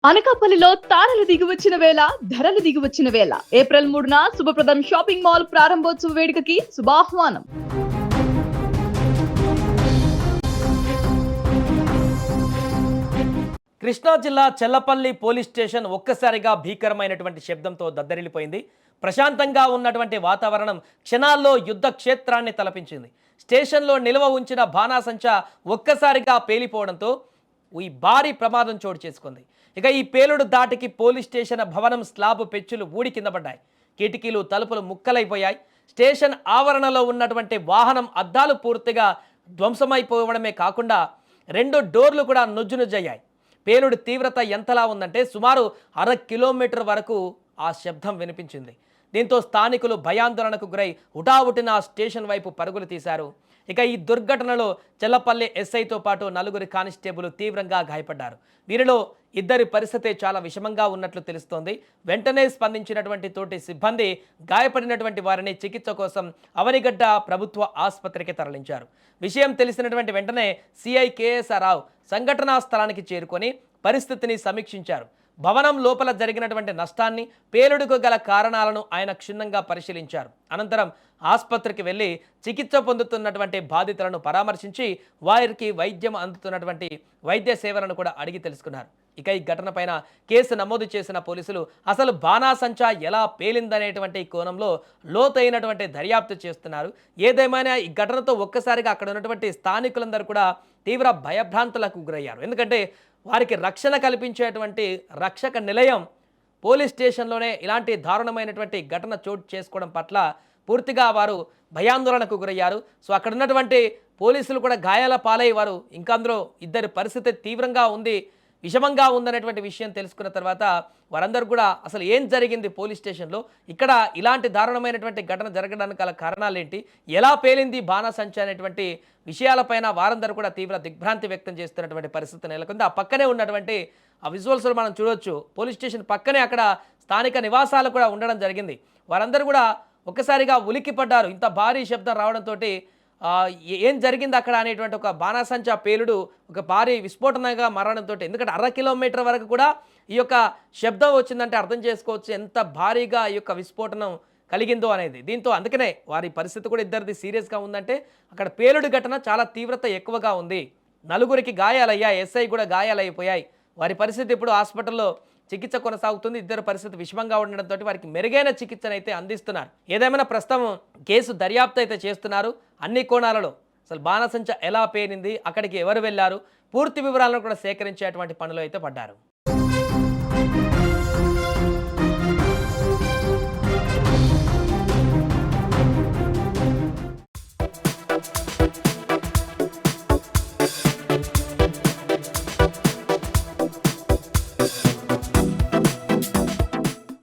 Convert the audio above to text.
అనకాపల్లిలో తారలు దిగివచ్చిన వేళ ధరలు దిగివచ్చిన వేళ ఏప్రిల్ 3న శుభప్రదం షాపింగ్ మాల్ ప్రారంభోత్సవ వేడుకకి శుభాహ్వానం. కృష్ణా జిల్లా చెల్లపల్లి పోలీస్ స్టేషన్ ఒక్కసారిగా భీకరమైనటువంటి శబ్దంతో దద్దరిల్లిపోయింది. ప్రశాంతంగా ఉన్నటువంటి వాతావరణం క్షణాల్లో యుద్ధ క్షేత్రాన్ని తలపించింది. స్టేషన్లో నిల్వ ఉంచిన బాణాసంచా ఒక్కసారిగా పేలిపోవడంతో ఈ భారీ ప్రమాదం చోటు చేసుకుంది. ఇక ఈ పేలుడు దాటికి పోలీస్ స్టేషన్ భవనం స్లాబ్ పెచ్చులు ఊడి కింద పడ్డాయి. కిటికీలు తలుపులు ముక్కలైపోయాయి. స్టేషన్ ఆవరణలో ఉన్నటువంటి వాహనం అద్దాలు పూర్తిగా ధ్వంసమైపోవడమే కాకుండా 2 డోర్లు కూడా నుజ్జునుజ్జయ్యాయి. పేలుడు తీవ్రత ఎంతలా ఉందంటే సుమారు 1/2 కిలోమీటర్ వరకు ఆ శబ్దం వినిపించింది. దీంతో స్థానికులు భయాందోళనకు గురై హుటాహుటిన స్టేషన్ వైపు పరుగులు తీశారు. ఇక ఈ దుర్ఘటనలో చెల్లపల్లి ఎస్ఐతో పాటు 4 కానిస్టేబుల్ తీవ్రంగా గాయపడ్డారు. వీరిలో 2 పరిస్థితి చాలా విషమంగా ఉన్నట్లు తెలుస్తోంది. వెంటనే స్పందించినటువంటి తోటి సిబ్బంది గాయపడినటువంటి వారిని చికిత్స కోసం అవనిగడ్డ ప్రభుత్వ ఆసుపత్రికి తరలించారు. విషయం తెలిసినటువంటి వెంటనే సిఐ కేఎస్ఆర్ రావు సంఘటనా స్థలానికి చేరుకొని పరిస్థితిని సమీక్షించారు. భవనం లోపల జరిగినటువంటి నష్టాన్ని, పేలుడుకు గల కారణాలను ఆయన క్షుణ్ణంగా పరిశీలించారు. అనంతరం ఆసుపత్రికి వెళ్ళి చికిత్స పొందుతున్నటువంటి బాధితులను పరామర్శించి వారికి వైద్యం అందుతున్నటువంటి వైద్య సేవలను కూడా అడిగి తెలుసుకున్నారు. ఇక ఈ ఘటనపైన కేసు నమోదు చేసిన పోలీసులు అసలు బాణాసంచా ఎలా పేలిందనేటువంటి కోణంలో లోతైనటువంటి దర్యాప్తు చేస్తున్నారు. ఏదేమైనా ఈ ఘటనతో ఒక్కసారిగా అక్కడ ఉన్నటువంటి స్థానికులందరూ కూడా తీవ్ర భయభ్రాంతులకు గురయ్యారు. ఎందుకంటే వారికి రక్షణ కల్పించేటువంటి రక్షక నిలయం పోలీస్ స్టేషన్లోనే ఇలాంటి దారుణమైనటువంటి ఘటన చోటు చేసుకోవడం పట్ల పూర్తిగా వారు భయాందోళనకు గురయ్యారు. సో అక్కడ ఉన్నటువంటి పోలీసులు కూడా గాయాల పాలై వారు ఇంకా అందులో 2 పరిస్థితి తీవ్రంగా ఉంది, విషమంగా ఉందనేటువంటి విషయం తెలుసుకున్న తర్వాత వారందరూ కూడా అసలు ఏం జరిగింది పోలీస్ స్టేషన్లో, ఇక్కడ ఇలాంటి దారుణమైనటువంటి ఘటన జరగడానికి గల కారణాలేంటి, ఎలా పేలింది బాణాసంచా అనేటువంటి విషయాలపైన వారందరూ కూడా తీవ్ర దిగ్భ్రాంతి వ్యక్తం చేస్తున్నటువంటి పరిస్థితి నెలకొంది. ఆ పక్కనే ఉన్నటువంటి ఆ విజువల్స్లో మనం చూడొచ్చు. పోలీస్ స్టేషన్ పక్కనే అక్కడ స్థానిక నివాసాలు కూడా ఉండడం జరిగింది. వారందరూ కూడా ఒక్కసారిగా ఉలిక్కిపడ్డారు. ఇంత భారీ శబ్దం రావడంతో ఏం జరిగింది అక్కడ అనేటువంటి ఒక బాణాసంచా పేలుడు ఒక భారీ విస్ఫోటనంగా మారడంతో, ఎందుకంటే 1/2 కిలోమీటర్ వరకు కూడా ఈ యొక్క శబ్దం వచ్చిందంటే అర్థం చేసుకోవచ్చు ఎంత భారీగా ఈ యొక్క విస్ఫోటనం కలిగిందో అనేది. దీంతో అందుకనే వారి పరిస్థితి కూడా ఇద్దరిది సీరియస్గా ఉందంటే అక్కడ పేలుడు ఘటన చాలా తీవ్రత ఎక్కువగా ఉంది. 4 గాయాలయ్యాయి, ఎస్ఐ కూడా గాయాలైపోయాయి. వారి పరిస్థితి ఇప్పుడు హాస్పిటల్లో చికిత్స కొనసాగుతుంది. 2 పరిస్థితి విషమంగా ఉండడంతో వారికి మెరుగైన చికిత్సను అయితే అందిస్తున్నారు. ఏదేమైనా ప్రస్తుతం కేసు దర్యాప్తు అయితే చేస్తున్నారు అన్ని కోణాలలో. అసలు బాణాసంచా ఎలా పేరింది, అక్కడికి ఎవరు వెళ్ళారు, పూర్తి వివరాలను కూడా సేకరించేటువంటి పనిలో అయితే పడ్డారు.